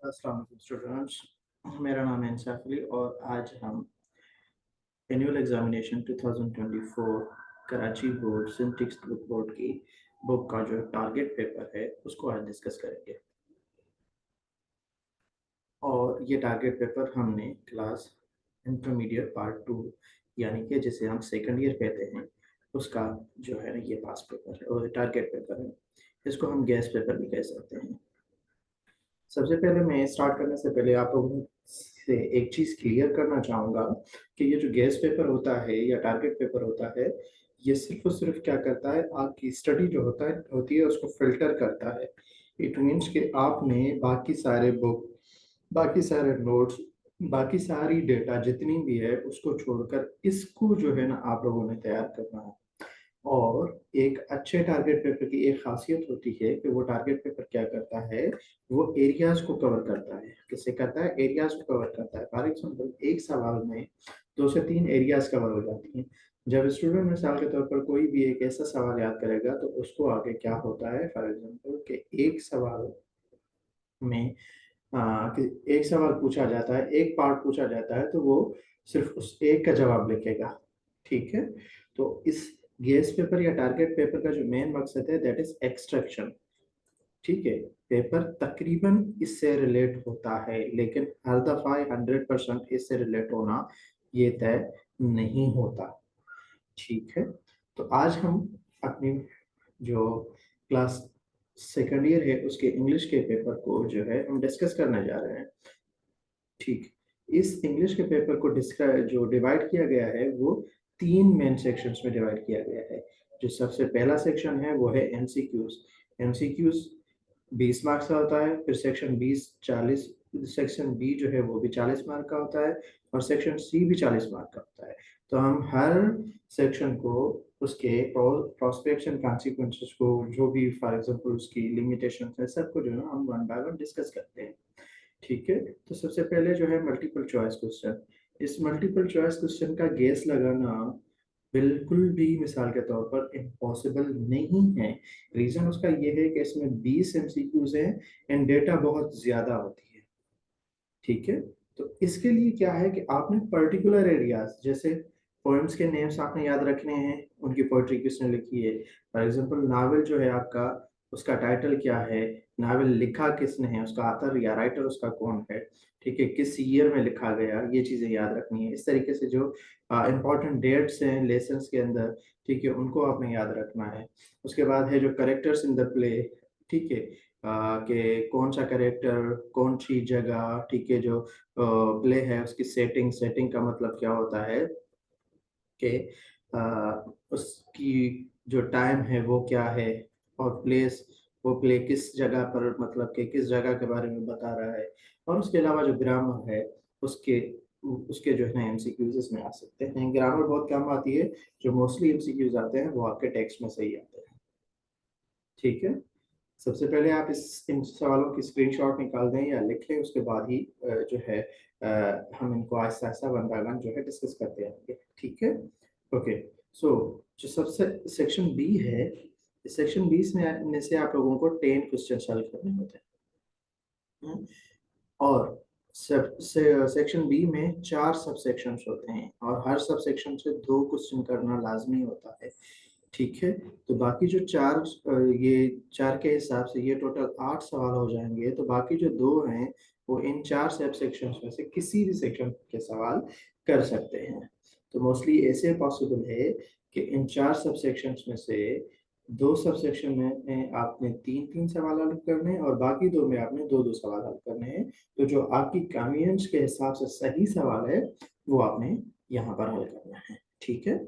अस्सलाम वालेकुम स्टूडेंट्स। मेरा नाम है इंसाफ अली और आज हम annual examination 2024 Karachi board syntax book board की बुक का जो टारगेट पेपर है उसको आज डिस्कस करेंगे। और ये टारगेट पेपर हमने क्लास इंटरमीडिएट पार्ट 2 यानी कि जिसे हम सेकंड ईयर कहते हैं उसका जो है ना ये पास पेपर है और टारगेट पेपर है। इसको हम गैस पेपर भी कह सकते हैं। सबसे पहले मैं स्टार्ट करने से पहले आप लोगों से एक चीज़ क्लियर करना चाहूँगा कि ये जो गेस पेपर होता है या टारगेट पेपर होता है, ये सिर्फ़ और सिर्फ़ क्या करता है, आपकी स्टडी जो होती है उसको फ़िल्टर करता है। इट मीन्स कि आपने बाकी सारे बुक, बाकी सारे नोट्स, बाकी सारी डेटा जितनी भी है उसको छोड़कर इसको जो है ना आप लोगों ने तैयार करना है। और एक अच्छे टारगेट पेपर की एक ख़ासियत होती है कि वो टारगेट पेपर क्या करता है, वो एरियाज़ को कवर करता है। किससे करता है? एरियाज़ को कवर करता है। फॉर एग्ज़ाम्पल एक सवाल में 2 से 3 एरियाज़ कवर हो जाती हैं। जब स्टूडेंट मिसाल के तौर पर कोई भी एक ऐसा सवाल याद करेगा तो उसको आगे क्या होता है फॉर एग्ज़ाम्पल कि एक सवाल में कि एक सवाल पूछा जाता है, एक पार्ट पूछा जाता है तो वो सिर्फ़ उस एक का जवाब लिखेगा, ठीक है? तो इस गेस पेपर या टारगेट पेपर का जो मेन मकसद है दैट इज़ एक्सट्रैक्शन, ठीक है? पेपर तकरीबन इससे रिलेट होता है, लेकिन हर दफ़ा 100% इससे रिलेट होना ये तय नहीं होता, ठीक है? तो आज हम अपनी जो क्लास सेकंड ईयर है उसके इंग्लिश के पेपर को जो है हम डिस्कस करने जा रहे हैं। ठीक। इस इंग्लिश के पेपर को जो डिवाइड किया गया है वो 3 मेन सेक्शंस में डिवाइड किया गया है। जो सबसे पहला सेक्शन है वो है एमसीक्यूज़। एमसीक्यूज़ 20 मार्क्स का होता है, फिर सेक्शन 20 40, सेक्शन बी जो है वो भी 40 मार्क का होता है और सेक्शन सी भी 40 मार्क का होता है। तो हम हर सेक्शन को उसके प्रोस्पेक्ट्स एंड कॉन्सिक्वेंसेस को जो भी फॉर एग्ज़ाम्पल उसकी लिमिटेशंस है सबको जो है ना हम वन बाय वन डिस्कस करते हैं। ठीक है, तो सबसे पहले जो है मल्टीपल चॉइस क्वेश्चन। इस मल्टीपल चॉइस क्वेश्चन का गेस लगाना बिल्कुल भी मिसाल के तौर पर इम्पॉसिबल नहीं है। रीज़न उसका ये है कि इसमें 20 एमसीक्यूज़ हैं एंड डेटा बहुत ज़्यादा होती है, ठीक है? तो इसके लिए क्या है कि आपने पर्टिकुलर एरियाज़ जैसे पोएम्स के नेम्स आपने याद रखने हैं, उनकी पोएट्री किसने लिखी है। फॉर एग्ज़ाम्पल नावल जो है आपका, उसका टाइटल क्या है, नावल लिखा किसने है, उसका ऑथर या राइटर उसका कौन है, ठीक है? किस ईयर में लिखा गया, ये चीज़ें याद रखनी है। इस तरीके से जो इम्पोर्टेंट डेट्स हैं लेसन्स के अंदर, ठीक है? उनको आपने याद रखना है। उसके बाद है जो कैरेक्टर्स इन द प्ले, ठीक है? कि कौन-सा कैरेक्टर, कौन-सी जगह, ठीक है? जो प्ले है उसकी सेटिंग, सेटिंग का मतलब क्या होता है कि उसकी जो टाइम है वो क्या है और प्लेस, वो प्ले किस जगह पर मतलब कि किस जगह के बारे में बता रहा है। और उसके अलावा जो ग्रामर है उसके उसके जो है ना एमसीक्यूज़ इसमें आ सकते हैं। ग्रामर बहुत कम आती है, जो मोस्टली एमसीक्यूज़ आते हैं वो आपके टेक्स्ट में से ही आते हैं, ठीक है? सबसे पहले आप इस इन सवालों की स्क्रीनशॉट निकाल दें या लिख लें, उसके बाद ही जो है हम इनको आहिस्ता-आहिस्ता वन बाय वन जो है डिस्कस करते रहेंगे, ठीक है? ओके, सो जो सबसे सेक्शन बी है, इस सेक्शन 20 में से आप लोगों को 10 क्वेश्चन सॉल्व करने होते हैं। हुँ, और सेक्शन बी में 4 सब सेक्शंस होते हैं और हर सब सेक्शन से 2 क्वेश्चन करना लाज़मी होता है। ठीक है? तो बाकी जो 4 ये 4 के हिसाब से ये टोटल 8 सवाल हो जाएँगे, तो बाकी जो 2 हैं, वो इन 4 सब सेक्शंस में से किसी भी सेक्शन के सवाल कर सकते हैं। तो मोस्टली ऐसे पॉसिबल है कि इन 4 सब सेक्शंस में से 2 सब सेक्शन में आपने 3-3 सवाल हल करने हैं और बाकी 2 में आपने 2-2 सवाल हल करने हैं। तो जो आपकी कन्वीनियंस के हिसाब से सही सवाल है, वो आपने यहाँ पर हल करना है। ठीक है?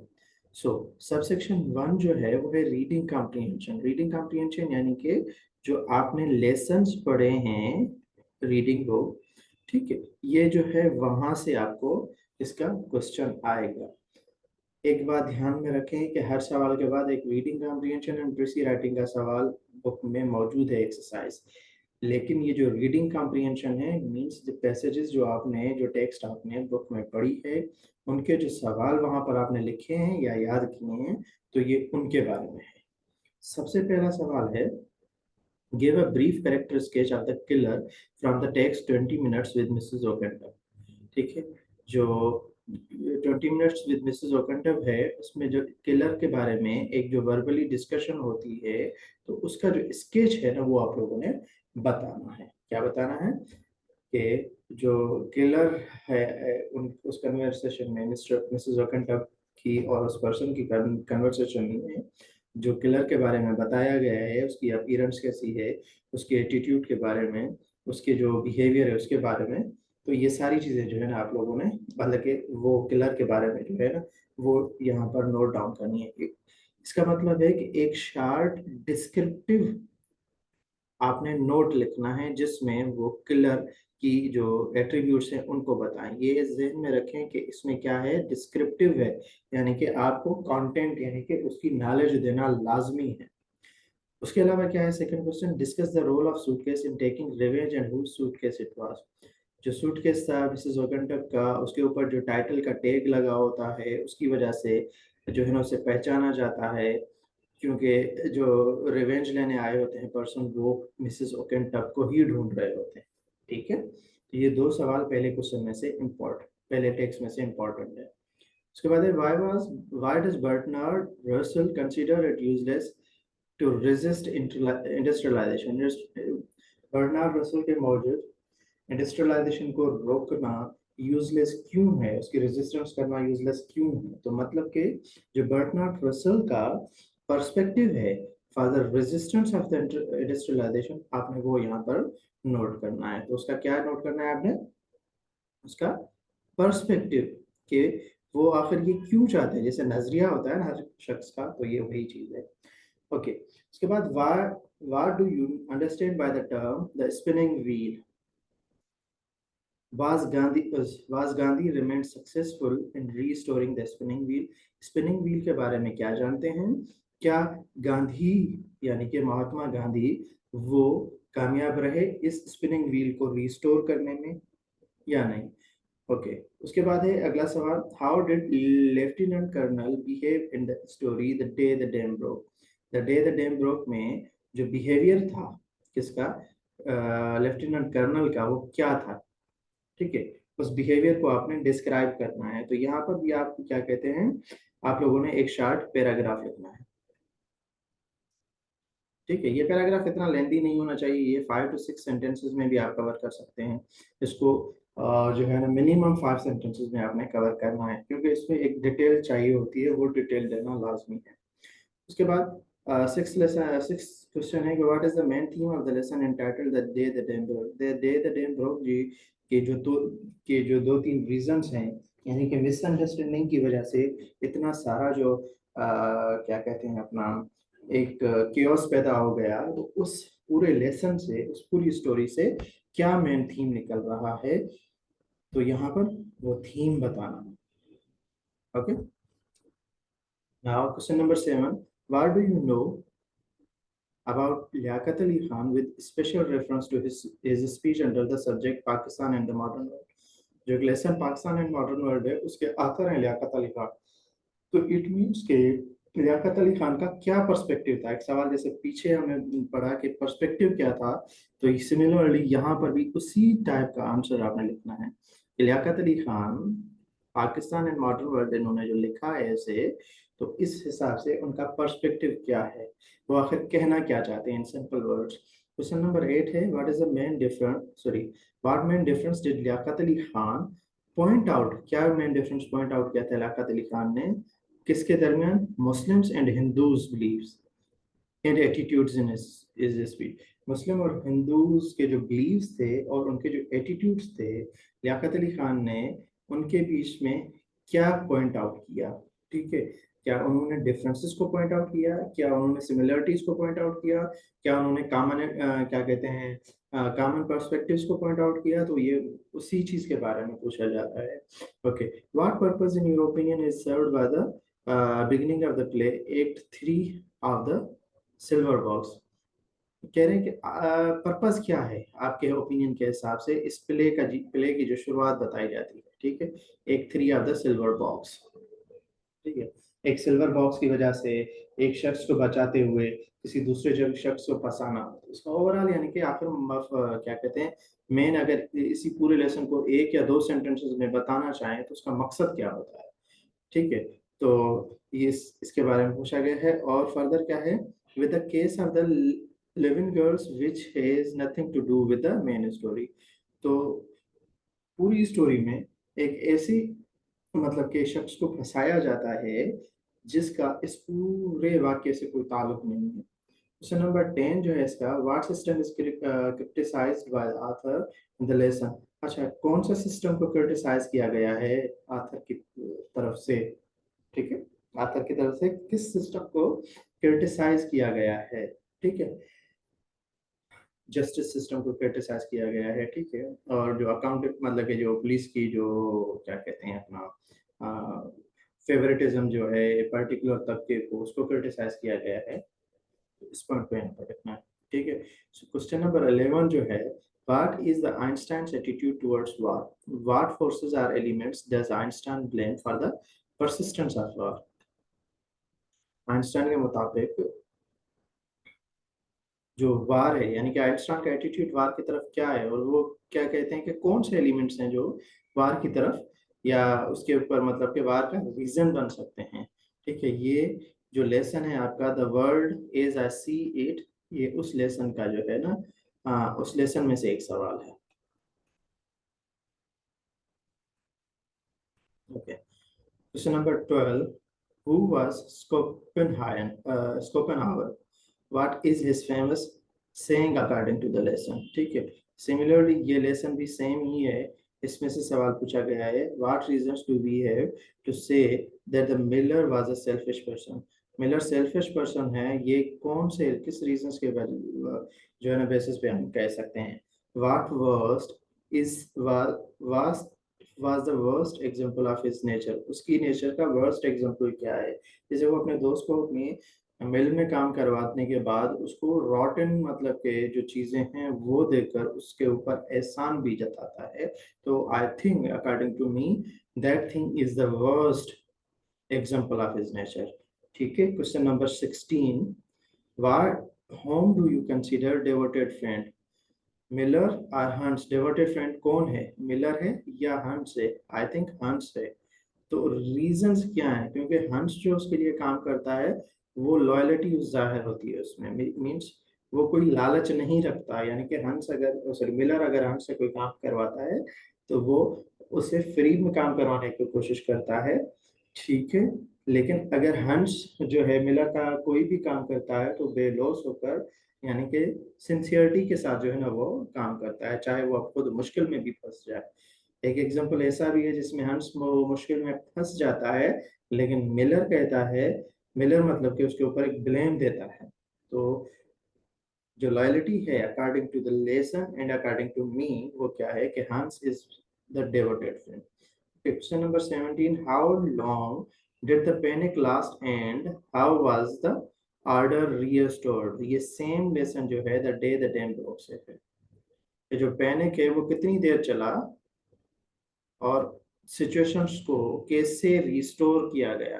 सो सबसेक्शन 1 जो है वो है रीडिंग कॉम्प्रिहेंशन। रीडिंग कॉम्प्रिहेंशन यानी कि जो आपने लेसन्स पढ़े हैं रीडिंग बुक, ठीक है? ये जो है वहाँ से आपको इसका क्वेश्चन आएगा। एक बात ध्यान में रखें कि हर सवाल के बाद एक रीडिंग कॉम्प्रिहेंशन एंड प्रेसी राइटिंग का सवाल बुक में मौजूद है एक्सरसाइज। लेकिन ये जो रीडिंग कॉम्प्रिहेंशन है मीन्स द पैसेजेस जो टेक्स्ट आपने बुक में पढ़ी है, उनके जो सवाल वहाँ पर आपने लिखे हैं या याद किए हैं, तो ये उनके बारे में है। सबसे पहला सवाल है Give a brief character sketch of the killer from the text 20 minutes with Mrs. O'Connor. ठीक है, जो 20 मिनट्स विद मिसेस ओकंटव है उसमें जो किलर के बारे में एक जो वर्बली डिस्कशन होती है, तो उसका जो स्केच है ना वो आप लोगों ने बताना है। क्या बताना है कि जो किलर है उन उस कन्वर्सेशन में मिस्टर मिसेस ओकंटव की और उस पर्सन की कन्वर्सेशन में जो किलर के बारे में बताया गया है, उसकी अपीयरेंस कैसी है, उसके एटीट्यूड के बारे में, उसके जो बिहेवियर है उसके बारे में, तो ये सारी चीज़ें जो है ना आप लोगों ने मतलब कि वो किलर के बारे में जो है ना वो यहाँ पर नोट डाउन करनी है। इसका मतलब है कि एक शार्ट डिस्क्रिप्टिव आपने नोट लिखना है जिसमें वो किलर की जो एट्रीब्यूट्स हैं उनको बताएं। ये ज़हन में रखें कि इसमें क्या है, डिस्क्रिप्टिव है, यानी कि आपको कंटेंट यानी कि उसकी नॉलेज देना लाजमी है। उसके अलावा क्या है, second question, discuss the role of suitcase in taking revenge and whose suitcase it was. जो सूटकेस था मिसेस ओगंटक का, उसके ऊपर जो टाइटल का टैग लगा होता है उसकी वजह से जो है ना उसे पहचाना जाता है, क्योंकि जो रिवेंज लेने आए होते हैं पर्सन वो मिसेस ओगंटक को ही ढूंढ रहे होते हैं। ठीक है, तो ये दो सवाल पहले क्वेश्चन में से इम्पोर्टेंट, पहले टेक्स्ट में से इम्पोर्टेंट है। उसके बाद है why does Bertrand Russell consider it useless to resist industrialisation. Bernard Russell के मौजूद इंडस्ट्रियलाइजेशन को रोकना यूजलेस क्यों है, उसकी रेजिस्टेंस करना यूजलेस क्यों है, तो मतलब कि जो बर्टनार्ड रसल का पर्सपेक्टिव है for the resistance of the industrialisation, आपने वो यहाँ पर नोट करना है। तो उसका क्या नोट करना है आपने, उसका पर्सपेक्टिव के वो आखिर ये क्यों चाहते हैं, जैसे नजरिया होता है ना हर शख्स का, तो ये वही चीज है। ओके, उसके बाद what do you understand by the term the spinning wheel. Was Gandhi remained successful in restoring the spinning wheel? Spinning wheel के बारे में क्या जानते हैं? क्या गांधी यानी कि महात्मा गांधी वो कामयाब रहे इस स्पिनिंग व्हील को रिस्टोर करने में या नहीं? ओके, उसके बाद है अगला सवाल, how did lieutenant colonel behave in the story the day the dam broke. The day the dam broke में जो बिहेवियर था किसका, लेफ्टिनेंट कर्नल का, वो क्या था? ठीक है, उस बिहेवियर को आपने डिस्क्राइब करना है। तो यहाँ पर भी आपको क्या कहते हैं, आप लोगों ने एक शॉर्ट पैराग्राफ लिखना है। ठीक है, ये पैराग्राफ इतना लेंथी नहीं होना चाहिए, ये 5 to 6 सेंटेंसेस में भी आप कवर कर सकते हैं इसको। जो है ना मिनिमम 5 सेंटेंसेस में आपने कवर करना है, क्योंकि इसमें एक डिटेल चाहिए होती है, वो डिटेल देना लाजमी है। उसके बाद सिक्स क्वेश्चन है कि what is the main theme of the lesson entitled the day the dam broke. The day the dam broke जी के जो दो तीन रीजंस हैं, यानी कि मिसअंडरस्टैंडिंग की वजह से इतना सारा जो क्या कहते हैं अपना एक केओस पैदा हो गया, तो उस पूरे लेसन से, उस पूरी स्टोरी से क्या मेन थीम निकल रहा है, तो यहाँ पर वो थीम बताना है। Okay, now question number 7, what do you know about Liaquat Ali Khan with special reference to his speech under the subject Pakistan and the Modern World। जो एक lesson Pakistan and modern world है उसके आकर हैं लियाकत अली खान, तो it means के लियाकत अली खान का क्या पर्सपेक्टिव था। एक सवाल जैसे पीछे हमने पढ़ा कि पर्सपेक्टिव क्या था, तो सिमिलरली यहाँ पर भी उसी टाइप का आंसर आपने लिखना है। Liaquat Ali Khan Pakistan and modern world इन्होंने जो लिखा है इसे, तो इस हिसाब से उनका पर्सपेक्टिव क्या है, वो आखिर कहना क्या चाहते हैं in simple words. Question number 8 है what is the main difference sorry what main difference did Liaquat Ali Khan point out, क्या मेन डिफरेंस पॉइंट आउट किया था लियाकत अली खान ने किसके दरमियान, Muslims and Hindus beliefs and attitudes in his speech. Muslim और Hindus के जो बिलीव्स थे और उनके जो एटीट्यूड्स थे, लियाकत अली खान ने उनके बीच में क्या पॉइंट आउट किया। ठीक है, क्या उन्होंने डिफरेंसेस को पॉइंट आउट किया, क्या उन्होंने सिमिलरिटीज को पॉइंट आउट किया, क्या उन्होंने कॉमन क्या कहते हैं कॉमन पर्सपेक्टिव्स को पॉइंट आउट किया, तो ये उसी चीज के बारे में पूछा जाता है। Okay, what purpose in your opinion is served by the beginning of the play act 3 of the silver box. कह रहे हैं कि पर्पस क्या है आपके ओपिनियन के हिसाब से इस प्ले की जो शुरुआत बताई जाती है। ठीक है, एक 3 ऑफ द सिल्वर बॉक्स। ठीक है, एक सिल्वर बॉक्स की वजह से एक शख्स को बचाते हुए किसी दूसरे जो शख्स को फंसाना। तो इसका ओवरऑल यानी कि आखिर क्या कहते हैं, मेन अगर इसी पूरे लेसन को एक या दो सेंटेंसेस में बताना चाहें तो उसका मकसद क्या होता है। ठीक है, तो ये इसके बारे में पूछा गया है। और फर्दर क्या है, with the case of the living girls which has nothing to do with the main story. तो पूरी स्टोरी में एक ऐसी मतलब के शख्स को फंसाया जाता है जिसका इस पूरे वाक्य से कोई ताल्लुक नहीं है। क्वेश्चन नंबर 10 जो है इसका, what system is criticised bye Arthur in the lesson. अच्छा, कौन सा सिस्टम को क्रिटिसाइज किया गया है आर्थर की तरफ से। ठीक है, आर्थर की तरफ से किस सिस्टम को क्रिटिसाइज किया गया है। ठीक है, जस्टिस सिस्टम को क्रिटिसाइज किया गया है। ठीक है, और जो अकाउंट मतलब कि जो पुलिस की जो क्या कहते हैं अपना फेवरेटिज्म जो है पर्टिकुलर तबके को, उसको क्रिटिसाइज किया गया है। इस पॉइंट पे यहाँ पर रखना है। ठीक है, क्वेश्चन नंबर 11 जो है, what is the Einstein's attitude towards war? What forces or elements does Einstein blame for the persistence of war? Einstein के मुताबिक जो वार है, यानी कि आइंस्टाइन का एटीट्यूड वार की तरफ क्या है, और वो क्या कहते हैं कि कौन से एलिमेंट्स हैं जो वार की तरफ या उसके ऊपर मतलब कि वार का रीजन बन सकते हैं। ठीक है, ये जो लेसन है आपका the world as I see it, ये उस लेसन का जो है ना, उस लेसन में से एक सवाल है। Okay, question number 12, who was Schopenhauer, what is his famous saying according to the lesson. ठीक है, सिमिलरली ये लेसन भी सेम ही है। इसमें से सवाल पूछा गया है, what reasons do we have to say that the miller was a selfish person. Miller selfish person है, ये कौन से किस रीजंस के जो है ना बेसिस पे हम कह सकते हैं। What worst is was was the worst example of his nature, उसकी नेचर का वर्स्ट एग्जाम्पल क्या है। जैसे वो अपने दोस्त को अपनी मिल में काम करवाने के बाद उसको रॉटन मतलब के जो चीजें हैं वो देकर उसके ऊपर एहसान भी जताता है। तो I think according to me that thing is the worst example of his nature. ठीक है, question number 16, what whom do you consider devoted friend? Miller और हंस, डिवोटेड फ्रेंड कौन है, मिलर है या हंस है। आई थिंक हंस है। तो रीजंस क्या है, क्योंकि हंस जो उसके लिए काम करता है वो लॉयलिटी जाहिर होती है उसमें, मींस वो कोई लालच नहीं रखता। यानी कि हंस अगर सॉरी मिलर अगर हंस से कोई काम करवाता है तो वो उसे फ्री में काम करवाने की कोशिश करता है। ठीक है, लेकिन अगर हंस जो है मिलर का कोई भी काम करता है तो बेलौस होकर, यानी कि सिंसियरिटी के साथ जो है ना वो काम करता है, चाहे वो खुद मुश्किल में भी फंस जाए। एक एग्जांपल ऐसा भी है जिसमें हंस वो मुश्किल में फंस जाता है, लेकिन मिलर कहता है, मिलर मतलब कि उसके ऊपर एक ब्लेम देता है। तो जो लॉयलिटी है according to the lesson and according to me, वो क्या है कि Hans is the devoted friend. Question number 17, how long did the panic last and how was the order restored. ये सेम लेसन जो है the day the dam broke से है। ये जो पैनिक है वो कितनी देर चला और सिचुएशंस को कैसे रिस्टोर किया गया।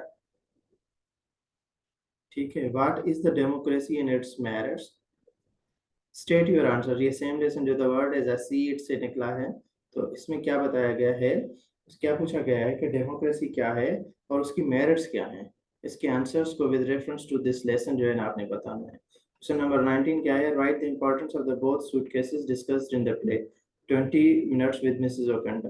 ठीक है, what is the democracy in its merits, state your answer. ये सेम लेसन जो the word as I see it से निकला है, तो इसमें क्या बताया गया है, क्या पूछा गया है कि डेमोक्रेसी क्या है और उसकी मेरिट्स क्या है। इसके आंसर्स को with reference to this lesson जो है ना आपने बताना है। क्वेश्चन नंबर 19 क्या है, write the importance of the both suitcases discussed in the play, 20 minutes with Mrs ओकंडा।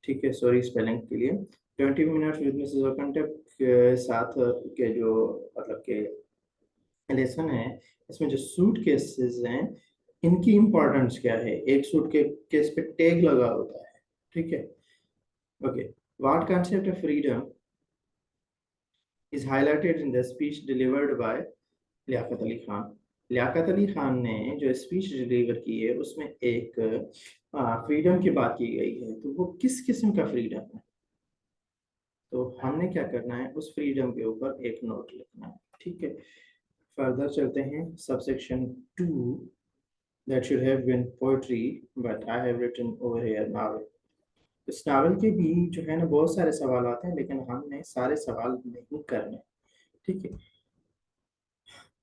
ठीक है, सॉरी स्पेलिंग के लिए। 20 मिनट्स विद मिसेस ओकंडा के साथ के जो मतलब के लेसन है, इसमें जो सूट केसेस हैं इनकी इंपॉर्टेंस क्या है। एक सूट के केस पे टैग लगा होता है। ठीक है, okay, what concept of freedom is highlighted in the speech delivered by Liaquat Ali Khan. Liaquat Ali Khan ने जो स्पीच डिलीवर की है उसमें एक फ्रीडम की बात की गई है, तो वो किस किस्म का फ्रीडम है। तो हमने क्या करना है, उस फ्रीडम के ऊपर एक नोट लिखना है। ठीक है, फर्दर चलते हैं subsection 2, that should have been poetry but I have written over here novel। इस नावल के भी जो है ना बहुत सारे सवाल आते हैं, लेकिन हमने सारे सवाल नहीं करने। ठीक है,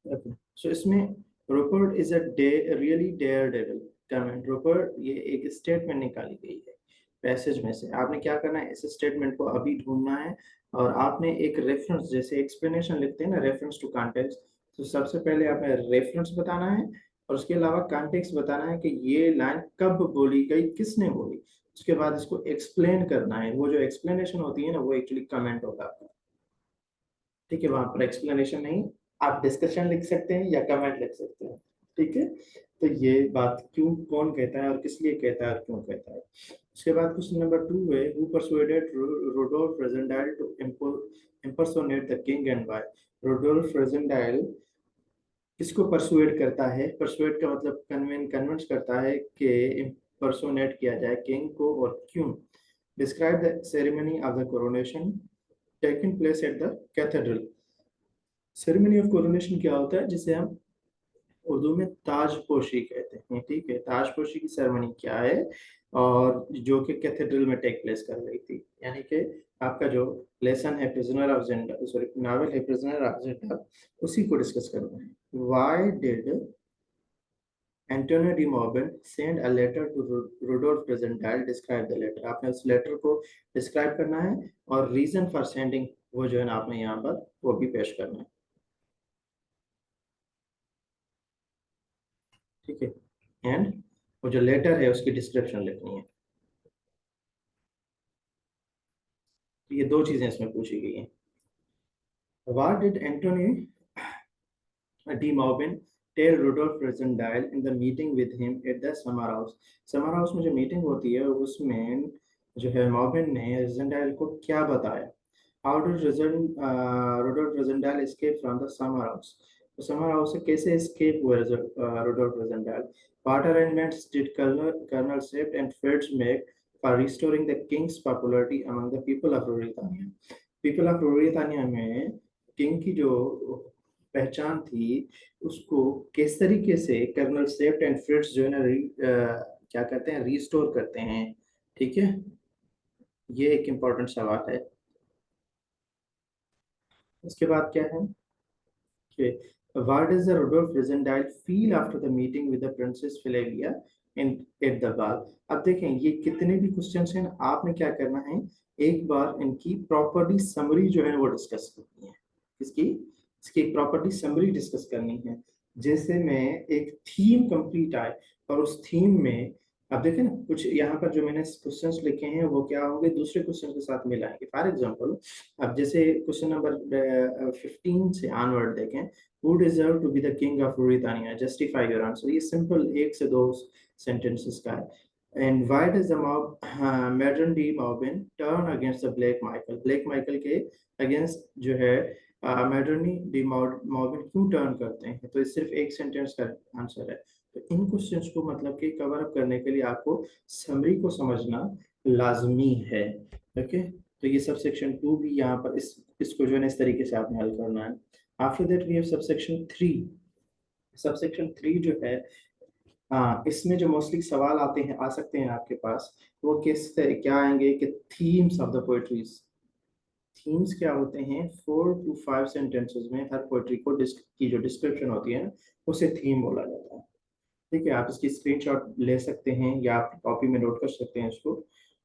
सो इसमें Rupert is a really daredevil comment. Rupert, ये एक स्टेटमेंट निकाली गई है पैसेज में से। आपने क्या करना है, इस स्टेटमेंट को अभी ढूंढना है और आपने एक रेफरेंस, जैसे एक्सप्लेनेशन लिखते हैं ना, रेफरेंस टू कॉन्टेक्स्ट, तो सबसे पहले आपने रेफरेंस बताना है और उसके अलावा कॉन्टेक्स्ट बताना है कि ये लाइन कब बोली गई, किसने बोली। उसके बाद इसको एक्सप्लेन करना है। वो जो एक्सप्लेनेशन होती है ना, वो एक्चुअली कमेंट होता है। ठीक है, वहां पर एक्सप्लेनेशन नहीं, आप डिस्कशन लिख सकते हैं या कमेंट लिख सकते हैं। ठीक है, तो ये बात क्यों, कौन कहता है और किस लिए कहता है और क्यों कहता है। उसके बाद क्वेश्चन नंबर 2 है, who persuaded Rudolf Rassendyll to impersonate the king and why. Rudolf Rassendyll किसको परसुएड करता है, परसुएड का मतलब कन्विंस करता है कि impersonate किया जाए किंग को, और क्यों। Describe the ceremony of the coronation taking place at the cathedral. Ceremony of coronation क्या होता है, जिसे हम उर्दू में ताजपोशी कहते हैं। ठीक है, ताजपोशी की सेरेमनी क्या है, और जो कि कैथेड्रल में टेक प्लेस कर रही थी। यानी कि आपका जो लेसन है prisoner of Zenda, sorry novel है प्रिजनर ऑफ जेंडर, उसी को डिस्कस करना है। Why did Antonio de Morgan send a letter to Rudolf Rassendyll, describe the letter. आपने उस लेटर को डिस्क्राइब करना है और रीजन फॉर सेंडिंग, वो जो है ना आपने यहाँ पर वो भी पेश करना है। ठीक है, एंड वो जो लेटर है उसकी डिस्क्रिप्शन लिखनी है। तो ये दो चीजें इसमें पूछी गई हैं। What did Antoinette de Morgan tell Rudolf Rassendyll in the meeting with him at the summer house. Summer house में जो मीटिंग होती है उसमें जो है मॉर्गन ने रोजेंडाइल को क्या बताया। How did Rudolf Rassendyll escape from the summer house. तो समर हाउस से कैसे एस्केप हुए Rudolf Rassendyll. What arrangements did colonel Sapt and Fritz make for restoring the king's popularity among the people of Britannia. People of Britannia में king की जो पहचान थी, उसको किस तरीके से कर्नल सेफ्ट एंड फ्रिट्ज जो है ना क्या करते हैं, रिस्टोर करते हैं। ठीक है, ये एक इम्पोर्टेंट सवाल है। इसके बाद क्या है कि what does the Rudolf Rassendyll feel after the meeting with the princess Flavia in at the ball. अब देखें, ये कितने भी क्वेश्चंस हैं, आपने क्या करना है, एक बार इनकी प्रॉपर्टी समरी जो है वो डिस्कस करनी है। इसकी इसकी एक प्रॉपर्टी समरी डिस्कस करनी है, जैसे में एक थीम कंप्लीट आए, और उस थीम में अब देखें ना, कुछ यहाँ पर जो मैंने क्वेश्चंस लिखे हैं वो क्या होंगे, दूसरे क्वेश्चन के साथ मिलाएंगे। फॉर एग्जांपल, अब जैसे क्वेश्चन नंबर 15 से ऑनवर्ड देखें, who deserve to be the king of Britannia, justify your answer. ये सिंपल एक से दो सेंटेंसेस का है। And why does the mob Maiden De Morgan turn against the Black Michael. Black Michael के against जो है मेडनी डी मॉर्गन क्यों टर्न करते हैं। तो ये सिर्फ एक सेंटेंस का आंसर है। तो इन क्वेश्चंस को मतलब कि कवर अप करने के लिए आपको समरी को समझना लाजमी है। ओके, तो ये सब सेक्शन 2 भी यहाँ पर इसको जो है इस तरीके से आपने हल करना है। After that we have subsection 3। Subsection 3 जो है, हाँ, इसमें जो मोस्टली सवाल आते हैं, आ सकते हैं आपके पास, वो किस तरह क्या आएंगे कि themes of the poetries. Themes क्या होते हैं, 4 to 5 सेंटेंसेस में हर पोएट्री को की जो डिस्क्रिप्शन होती है ना, उसे थीम बोला जाता है। ठीक है, आप इसकी स्क्रीनशॉट ले सकते हैं या आप कॉपी में नोट कर सकते हैं इसको।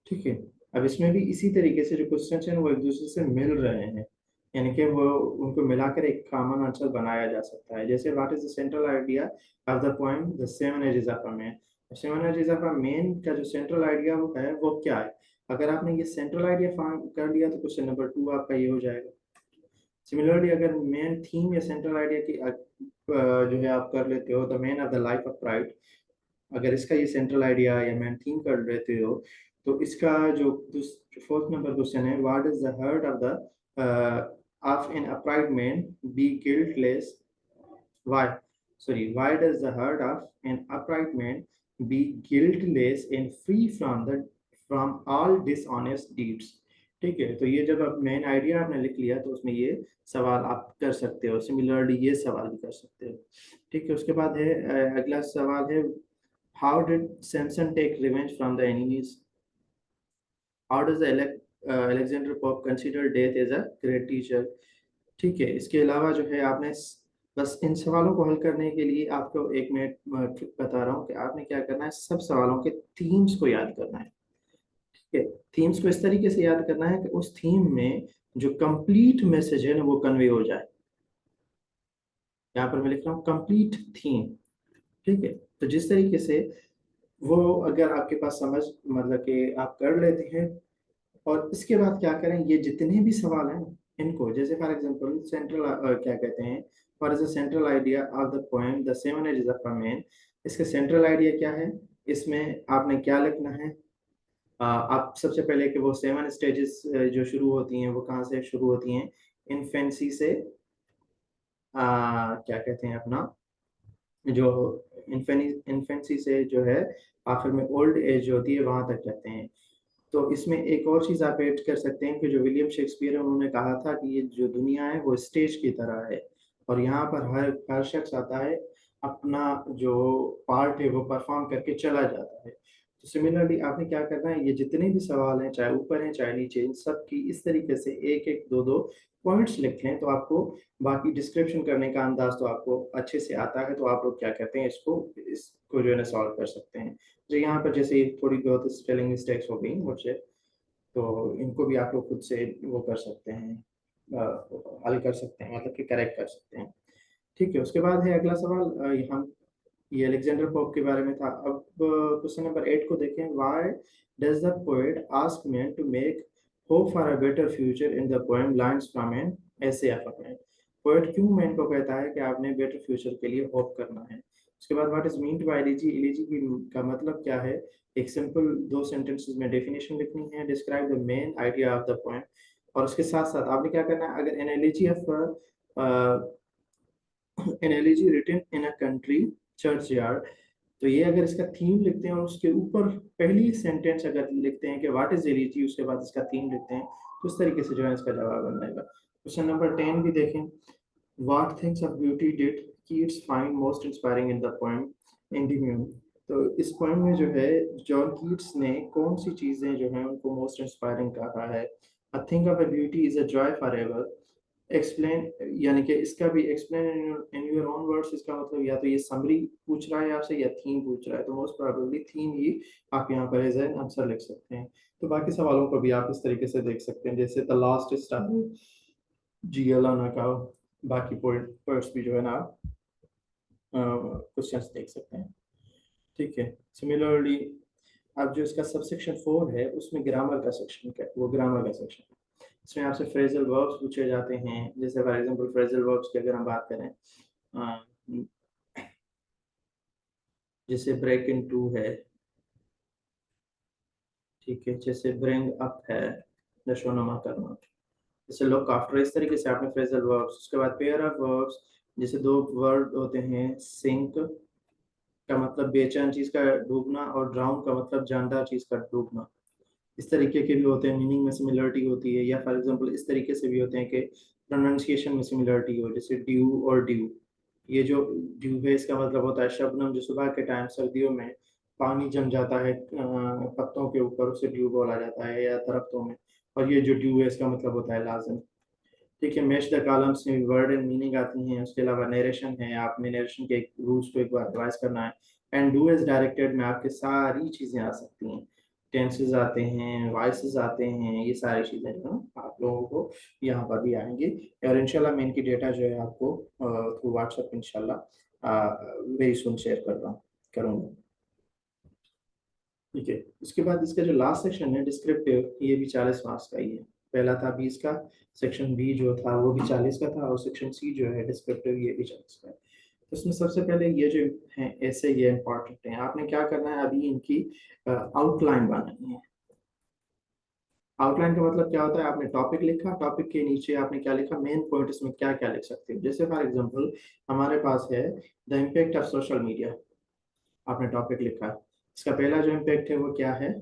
ठीक है, अब इसमें भी इसी तरीके से जो क्वेश्चन हैं वो एक दूसरे से मिल रहे हैं, यानी कि वो उनको मिलाकर एक कॉमन आंसर बनाया जा सकता है। जैसे what is the central idea of the poem the seven ages of a man. Seven ages of a man का जो सेंट्रल आइडिया वो है, वो क्या है। अगर आपने ये सेंट्रल आइडिया फाइंड कर लिया तो क्वेश्चन नंबर 2 आपका ये हो जाएगा। सिमिलरली अगर मेन थीम या सेंट्रल आइडिया की जो है आप कर लेते हो, the man of the life of pride, अगर इसका ये सेंट्रल आइडिया या मेन थीम कर लेते हो, तो इसका जो 4th नंबर क्वेश्चन है, what is the heart of the of an upright man be guiltless. Why, sorry, why does the heart of an upright man be guiltless and free from all dishonest deeds. ठीक है, तो ये जब आप main idea आपने लिख लिया तो उसमें ये सवाल आप कर सकते हो। सिमिलरली ये सवाल भी कर सकते हो। ठीक है, उसके बाद है अगला सवाल है, how did Samson take revenge from the enemies? How does the Alexander Pope consider death as a great teacher? ठीक है, इसके अलावा जो है आपने बस इन सवालों को हल करने के लिए आपको एक मिनट ट्रिक बता रहा हूँ कि आपने क्या करना है, सब सवालों के थीम्स को याद करना है। ठीक है, थीम्स को इस तरीके से याद करना है कि उस थीम में जो कंप्लीट मैसेज है ना वो कन्वे हो जाए। यहाँ पर मैं लिख रहा हूँ कंप्लीट थीम। ठीक है, तो जिस तरीके से वो अगर आपके पास समझ मतलब कि आप कर लेते हैं, और इसके बाद क्या करें, ये जितने भी सवाल हैं इनको, जैसे फॉर एग्जांपल सेंट्रल क्या कहते हैं, for is the central idea of the poem the seven ages of a man. इसका सेंट्रल आइडिया क्या है, इसमें आपने क्या लिखना है। आप सबसे पहले कि वो सेवन स्टेजेस जो शुरू होती हैं वो कहाँ से शुरू होती हैं, इन्फेंसी से, क्या कहते हैं अपना, जो इन्फेंसी से जो है आखिर में ओल्ड एज जो होती है वहां तक कहते हैं। तो इसमें एक और चीज आप ऐड कर सकते हैं कि जो विलियम शेक्सपियर है उन्होंने कहा था कि ये जो दुनिया है वो स्टेज की तरह है, और यहाँ पर हर हर शख्स आता है, अपना जो पार्ट है वो परफॉर्म करके चला जाता है। तो सिमिलरली आपने क्या करना है, ये जितने भी सवाल हैं चाहे ऊपर हैं चाहे नीचे, इन सब की इस तरीके से एक एक दो दो पॉइंट्स लिखें, तो आपको बाकी डिस्क्रिप्शन करने का अंदाज तो आपको अच्छे से आता है, तो आप लोग क्या कहते हैं इसको जो है ना सॉल्व कर सकते हैं। जो यहाँ पर जैसे थोड़ी बहुत स्पेलिंग मिस्टेक्स हो गई मुझसे, तो इनको भी आप लोग खुद से वो कर सकते हैं, हल कर सकते हैं, मतलब कि करेक्ट कर सकते हैं। ठीक है, उसके बाद है अगला सवाल, हम ये अलेक्जेंडर पोप के बारे में था। अब क्वेश्चन नंबर 8 को देखें, why does the poet ask man to make hope for a better future in the poem lines from an essay of a man. Poet क्यों मैन को कहता है कि आपने बेटर फ्यूचर के लिए होप करना है। उसके बाद what is mean to elegy, elegy की का मतलब क्या है। एक सिंपल दो सेंटेंसेस में डेफिनेशन लिखनी है, describe the main idea of the poem. और उसके साथ साथ आपने क्या करना है, अगर analogy of analogy written in a country churchyard, तो ये अगर इसका थीम लिखते हैं और उसके ऊपर पहली सेंटेंस अगर लिखते हैं कि व्हाट इज एलिजी, उसके बाद इसका थीम लिखते हैं, तो उस तरीके से जो है इसका जवाब बन जाएगा। क्वेश्चन नंबर 10 भी देखें, what things of beauty did Keats find most inspiring in the poem Endymion. तो इस पोएम में जो है जॉन कीट्स ने कौन सी चीजें जो हैं उनको मोस्ट इंस्पायरिंग कहा है। A thing of a beauty is a joy for ever. Explain, यानी कि इसका भी explain in your own words, इसका मतलब या तो ये समरी पूछ रहा है आपसे या थीम पूछ रहा है, तो मोस्ट प्रोबेबली थीम ही आप यहाँ पर एज एन आंसर लिख सकते हैं। तो बाकी सवालों को भी आप इस तरीके से देख सकते हैं, जैसे द लास्ट स्टार, जी अलाना का, बाकी पोइट्स भी जो है ना आप क्वेश्चंस देख सकते हैं। ठीक है, सिमिलरली अब जो इसका सबसेक्शन 4 है उसमें ग्रामर का सेक्शन क्या है, वो ग्रामर का सेक्शन है। इसमें आपसे फ्रेजल वर्ब्स पूछे जाते हैं, जैसे फॉर एग्जांपल फ्रेजल वर्ब्स की अगर हम बात करें, अ, जैसे ब्रेक इन टू है, ठीक है, जैसे ब्रिंग अप है, नशोनुमा करना, जैसे लुक आफ्टर, इस तरीके से आपने फ्रेजल वर्ब्स। उसके बाद पेयर ऑफ वर्ब्स, जैसे दो वर्ड होते हैं, सिंक का मतलब बेचैन चीज का डूबना, और ड्राउन का मतलब जानदार चीज का डूबना। इस तरीके के भी होते हैं, मीनिंग में सिमिलरिटी होती है, या फॉर एग्जांपल इस तरीके से भी होते हैं कि प्रोनाउंसिएशन में सिमिलरिटी हो, जैसे ड्यू और ड्यू। ये जो ड्यू है इसका मतलब होता है शबनम, जो सुबह के टाइम सर्दियों में पानी जम जाता है पत्तों के ऊपर, उसे ड्यू बोला जाता है, या दरख्तों में। और ये जो ड्यू है इसका मतलब होता है लाजम। ठीक है, मैच द कॉलम्स में वर्ड एंड मीनिंग आती हैं। उसके अलावा नरेशन है, आपने नरेशन के रूल्स को एक बार रिवाइज करना है। एंड डू एज डायरेक्टेड में आपके सारी चीज़ें आ सकती हैं, टेंसेस आते हैं, वॉइसेस आते हैं, ये सारी चीज़ें जो हैं आप लोगों को यहाँ पर भी आएंगी। और इंशाल्लाह मैं इनकी डेटा जो है आपको थ्रू व्हाट्सएप इंशाल्लाह वेरी सुन शेयर कर रहा हूँ, करूँगा। ठीक है, उसके बाद इसका जो लास्ट सेक्शन है डिस्क्रिप्टिव, ये भी 40 मार्क्स का ही है। पहला था 20 का, सेक्शन बी जो था वो भी 40 का था, और सेक्शन सी जो है डिस्क्रिप्टिव ये भी 40 का है। तो इसमें सबसे पहले ये जो है ऐसे ये इंपॉर्टेंट है, आपने क्या करना है, अभी इनकी आउटलाइन बनानी है। आउटलाइन का मतलब क्या होता है, आपने टॉपिक लिखा, टॉपिक के नीचे आपने क्या लिखा, मेन पॉइंट इसमें क्या क्या लिख सकते हो। जैसे फॉर एग्जांपल हमारे पास है the impact of social media, आपने टॉपिक लिखा, इसका पहला जो इम्पैक्ट है वो क्या है,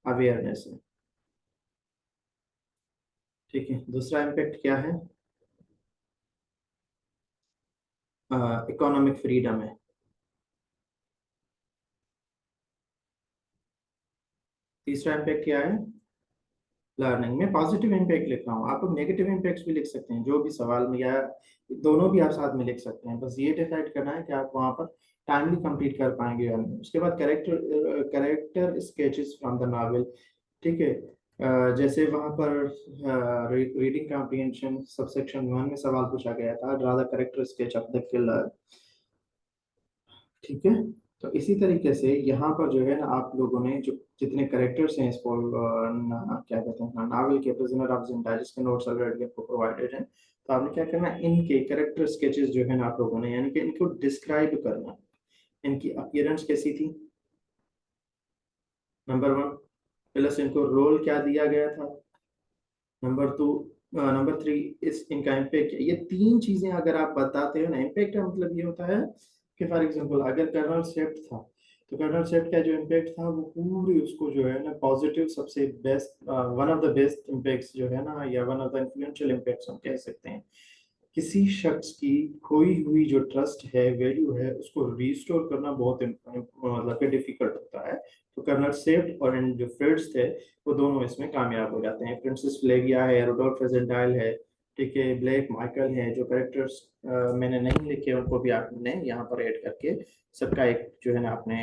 अवेयरनेस है। ठीक है, दूसरा इम्पैक्ट क्या है, इकोनॉमिक फ्रीडम है। तीसरा इम्पैक्ट क्या है, लर्निंग में पॉजिटिव इम्पैक्ट लिख रहा हूँ, आप लोग नेगेटिव इम्पैक्ट्स भी लिख सकते हैं, जो भी सवाल में, या दोनों भी आप साथ में लिख सकते हैं। बस ये डिसाइड करना है कि आप वहाँ पर टाइमली कंप्लीट कर पाएंगे या नहीं। उसके बाद character sketches from the novel, ठीक है। जैसे वहाँ पर रीडिंग कॉम्प्रिहेंशन सबसेक्शन 1 में सवाल पूछा गया था, draw the character sketch of the killer, ठीक है। तो इसी तरीके से यहाँ पर जो है ना, आप लोगों ने जो जितने करेक्टर्स हैं इसको क्या कहते हैं, नावल के प्रिजनर ऑफ जिंदा, जिसके नोट्स ऑलरेडी आपको प्रोवाइडेड हैं, तो आपने क्या करना है, इनके करेक्टर स्केचेस जो है ना आप लोगों ने, यानी कि इनको डिस्क्राइब करना है। इनकी अपीयरेंस कैसी थी, नंबर 1, प्लस इनको रोल क्या दिया गया था, नंबर 2, नंबर 3 इस इनका इम्पैक्ट, ये 3 चीजें अगर आप बताते हो ना, इम्पैक्ट का मतलब ये होता है कि फॉर एग्जांपल अगर कर्नल सेप्ट था, तो कर्नल सेप्ट का जो इम्पैक्ट था वो पूरी उसको जो है ना पॉजिटिव, सबसे best, one of the best impacts जो है ना, या one of the influential impacts हम कह सकते हैं। किसी शख्स की खोई हुई जो ट्रस्ट है, वैल्यू है, उसको रिस्टोर करना बहुत मतलब डिफिकल्ट होता है। तो कर्नल सेफ्ट और इन जो फ्रेड्स थे, वो दोनों इसमें कामयाब हो जाते हैं। प्रिंसेस फ्लेविया है, रुडोल्फ प्रेजेंटाइल है, ठीक है, ब्लैक माइकल है, जो कैरेक्टर्स मैंने नहीं लिखे उनको भी आपने यहाँ पर ऐड करके सबका एक जो है ना आपने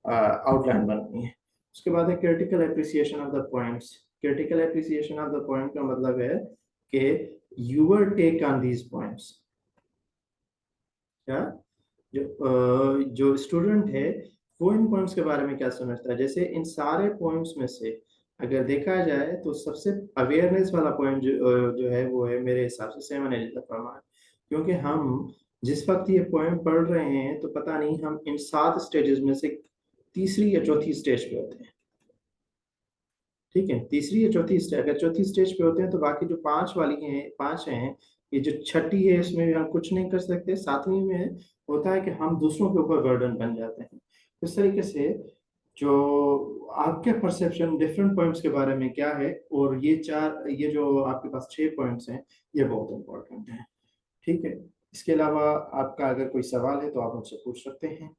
आउटलाइन बनानी है। उसके बाद है critical appreciation of the points. Critical appreciation of the point का मतलब है कि your take on these points, क्या जो स्टूडेंट है वो इन पॉइंट्स के बारे में क्या समझता है। जैसे इन सारे पॉइंट्स में से अगर देखा जाए तो सबसे अवेयरनेस वाला पॉइंट जो है वो है मेरे हिसाब से 7 एलिजा फरमान, क्योंकि हम जिस वक्त ये पॉइंट पढ़ रहे हैं तो पता नहीं हम इन 7 स्टेजेस में से तीसरी या चौथी स्टेज पे होते हैं, ठीक है, तीसरी या चौथी स्टेज, अगर चौथी स्टेज पे होते हैं तो बाकी जो 5 वाली हैं, 5 हैं, ये जो छठी है इसमें भी हम कुछ नहीं कर सकते। 7वीं में होता है कि हम दूसरों के ऊपर बर्डन बन जाते हैं। इस तरीके से जो आपके परसेप्शन डिफरेंट पॉइंट्स के बारे में क्या है, और ये जो आपके पास 6 पॉइंट्स हैं, ये बहुत इंपॉर्टेंट है, ठीक है। इसके अलावा आपका अगर कोई सवाल है तो आप मुझसे पूछ सकते हैं,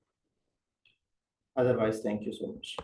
otherwise thank you so much.